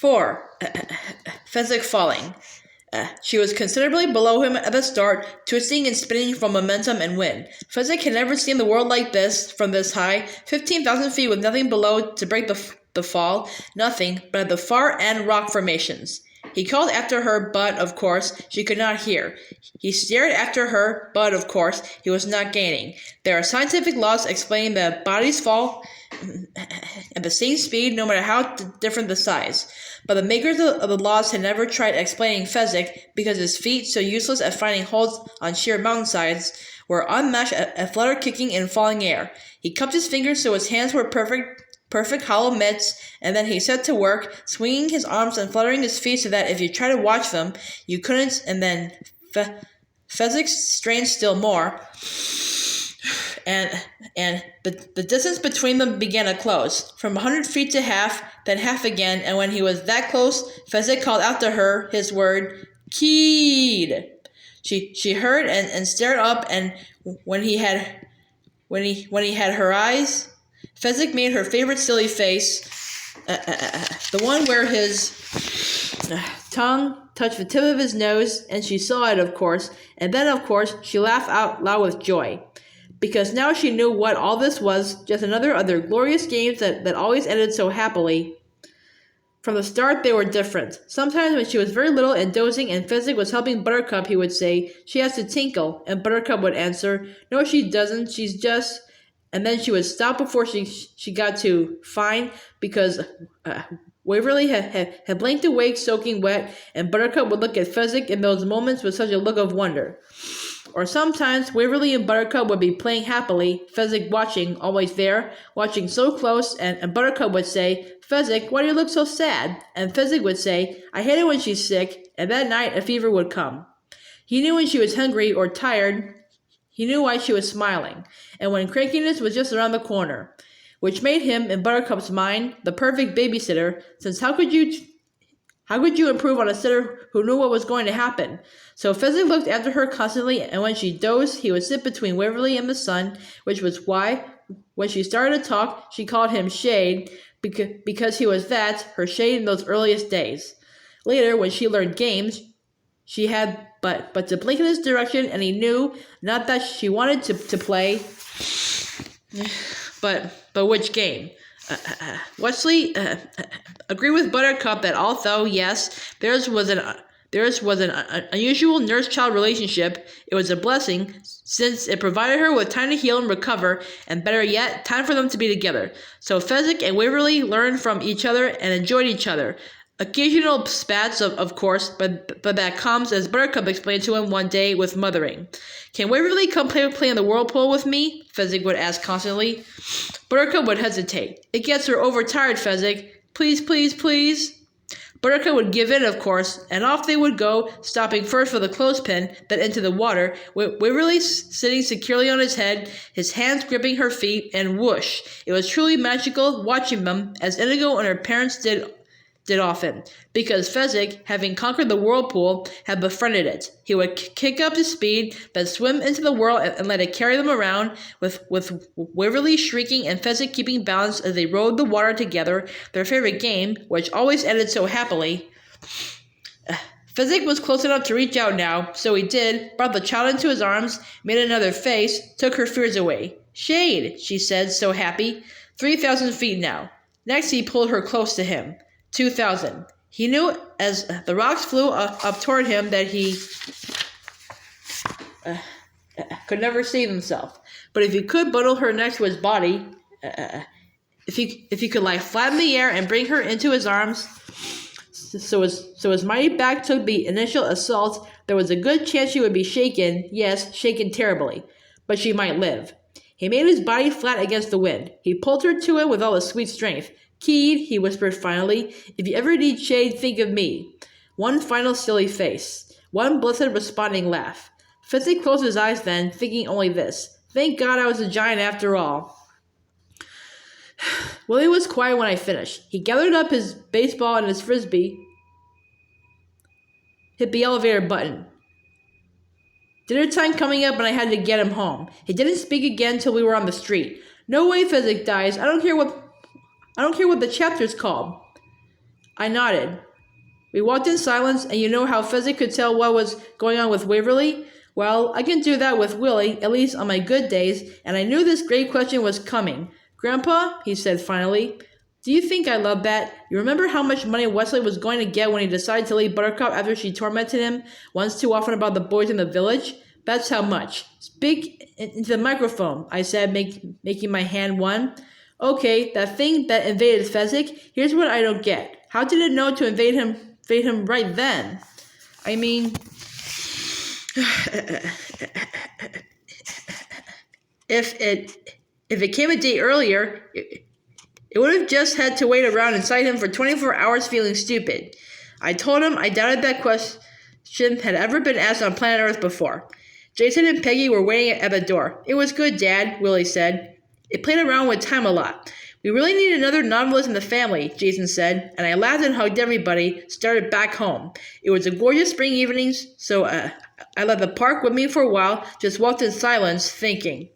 4. Fezzik falling. She was considerably below him at the start, twisting and spinning from momentum and wind. Fezzik had never seen the world like this, from this high, 15,000 feet with nothing below to break the fall, nothing but at the far end rock formations. He called after her, but, of course, she could not hear. He stared after her, but, of course, he was not gaining. There are scientific laws explaining that bodies fall at the same speed, no matter how different the size. But the makers of the laws had never tried explaining Fezzik, because his feet, so useless at finding holds on sheer mountainsides, were unmatched at flutter-kicking in falling air. He cupped his fingers so his hands were perfect hollow mitts, and then he set to work, swinging his arms and fluttering his feet so that if you tried to watch them, you couldn't, and then Fezzik strained still more, and the distance between them began to close, from 100 feet to half, then half again, and when he was that close, Fezzik called out to her his word, "Keed." She heard and stared up, and when he had her eyes, Fezzik made her favorite silly face, the one where his tongue touched the tip of his nose, and she saw it, of course, and then, of course, she laughed out loud with joy. Because now she knew what all this was, just another of their glorious games that always ended so happily. From the start, they were different. Sometimes when she was very little and dozing and Fezzik was helping Buttercup, he would say, "She has to tinkle," and Buttercup would answer, "No, she doesn't, she's just..." And then she would stop before she got to "fine," because Waverly had blinked awake, soaking wet, and Buttercup would look at Fezzik in those moments with such a look of wonder. Or sometimes Waverly and Buttercup would be playing happily, Fezzik watching, always there, watching so close, and Buttercup would say, "Fezzik, why do you look so sad?" And Fezzik would say, "I hate it when she's sick," and that night a fever would come. He knew when she was hungry or tired. He knew why she was smiling, and when crankiness was just around the corner, which made him, in Buttercup's mind, the perfect babysitter, since how could you improve on a sitter who knew what was going to happen? So Fezzik looked after her constantly, and when she dozed, he would sit between Waverly and the sun, which was why, when she started to talk, she called him Shade, because he was her shade in those earliest days. Later, when she learned games, she had but to blink in his direction, and he knew, not that she wanted to play, but which game. Westley agreed with Buttercup that although, yes, theirs was an unusual nurse-child relationship, it was a blessing, since it provided her with time to heal and recover, and better yet, time for them to be together. So Fezzik and Waverly learned from each other and enjoyed each other. Occasional spats, of course, but that comes, as Buttercup explained to him one day, with mothering. "Can Waverly come play in the whirlpool with me?" Fezzik would ask constantly. Buttercup would hesitate. "It gets her overtired, Fezzik. Please, please, please." Buttercup would give in, of course, and off they would go, stopping first for the clothespin, then into the water, Waverly sitting securely on his head, his hands gripping her feet, and whoosh! It was truly magical watching them, as Inigo and her parents did often, because Fezzik, having conquered the whirlpool, had befriended it. He would kick up his speed, then swim into the whirl and let it carry them around, with Waverly shrieking and Fezzik keeping balance as they rode the water together, their favorite game, which always ended so happily. Fezzik was close enough to reach out now, so he did, brought the child into his arms, made another face, took her fears away. "Shade," she said, so happy. 3,000 feet now. Next he pulled her close to him. 2,000. He knew as the rocks flew up toward him that he could never save himself. But if he could bundle her next to his body, if he could lie flat in the air and bring her into his arms, so his mighty back took the initial assault, there was a good chance she would be shaken, yes, shaken terribly, but she might live. He made his body flat against the wind. He pulled her to him with all his sweet strength. "Keed," he whispered finally, "if you ever need shade, think of me." One final silly face. One blessed responding laugh. Fezzik closed his eyes then, thinking only this. Thank God I was a giant after all. Willie was quiet when I finished. He gathered up his baseball and his frisbee, hit the elevator button. Dinner time coming up and I had to get him home. He didn't speak again till we were on the street. "No way Fezzik dies. I don't care what the chapter's called." I nodded. We walked in silence, and you know how Fezzik could tell what was going on with Waverly? Well, I can do that with Willie, at least on my good days, and I knew this great question was coming. Grandpa, he said finally, do you think I love that? You remember how much money Westley was going to get when he decided to leave Buttercup after she tormented him once too often about the boys in the village? That's how much. Speak into the microphone, I said, making my hand one. Okay, that thing that invaded Fezzik, here's what I don't get. How did it know to invade him right then? I mean, if it came a day earlier, it would have just had to wait around inside him for 24 hours feeling stupid. I told him I doubted that question had ever been asked on planet Earth before. Jason and Peggy were waiting at the door. It was good, Dad, Willie said. It played around with time a lot. We really need another novelist in the family, Jason said, and I laughed and hugged everybody, started back home. It was a gorgeous spring evening, so I left the park with me for a while, just walked in silence, thinking.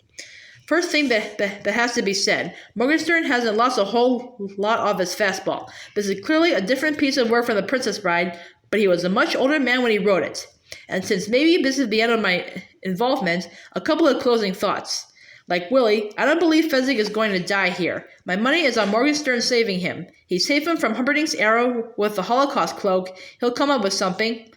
First thing that has to be said, Morgenstern hasn't lost a whole lot of his fastball. This is clearly a different piece of work from The Princess Bride, but he was a much older man when he wrote it. And since maybe this is the end of my involvement, a couple of closing thoughts. Like Willie, I don't believe Fezzik is going to die here. My money is on Morgenstern saving him. He saved him from Humperdinck's arrow with the Holocaust cloak. He'll come up with something.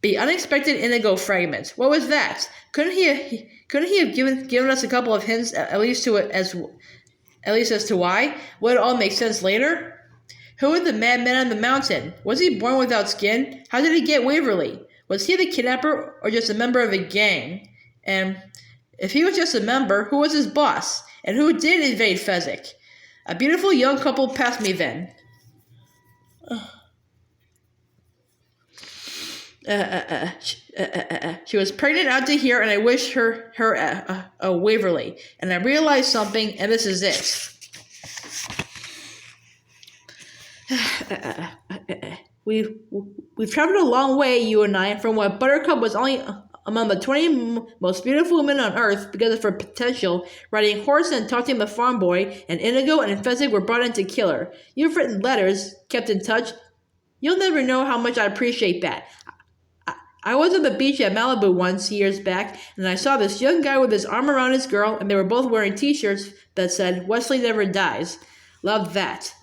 The unexpected Inigo fragment. What was that? Couldn't he have given us a couple of hints at least as to why? Would it all make sense later? Who was the madman on the mountain? Was he born without skin? How did he get Waverly? Was he the kidnapper or just a member of a gang? And if he was just a member, who was his boss? And who did invade Fezzik? A beautiful young couple passed me then. She was pregnant out to here, and I wished her a Waverly. And I realized something, and this is it. We've traveled a long way, you and I, from what Buttercup was only among the 20 most beautiful women on Earth because of her potential, riding horse and talking to the farm boy, and Inigo and Fezzik were brought in to kill her. You've written letters, kept in touch. You'll never know how much I appreciate that. I was at the beach at Malibu once, years back, and I saw this young guy with his arm around his girl, and they were both wearing t-shirts that said, Westley never dies. Loved that.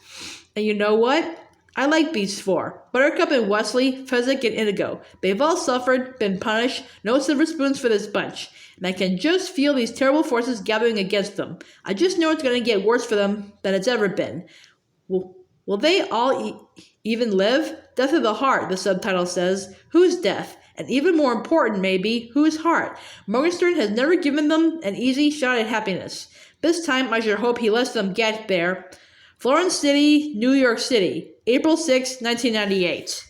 And you know what? I like these four. Buttercup and Westley, Fezzik and Inigo. They've all suffered, been punished, no silver spoons for this bunch. And I can just feel these terrible forces gathering against them. I just know it's going to get worse for them than it's ever been. Will they all even live? Death of the heart, the subtitle says. Whose death? And even more important, maybe, whose heart? Morgenstern has never given them an easy shot at happiness. This time, I sure hope he lets them get there. Florence City, New York City, April 6, 1998.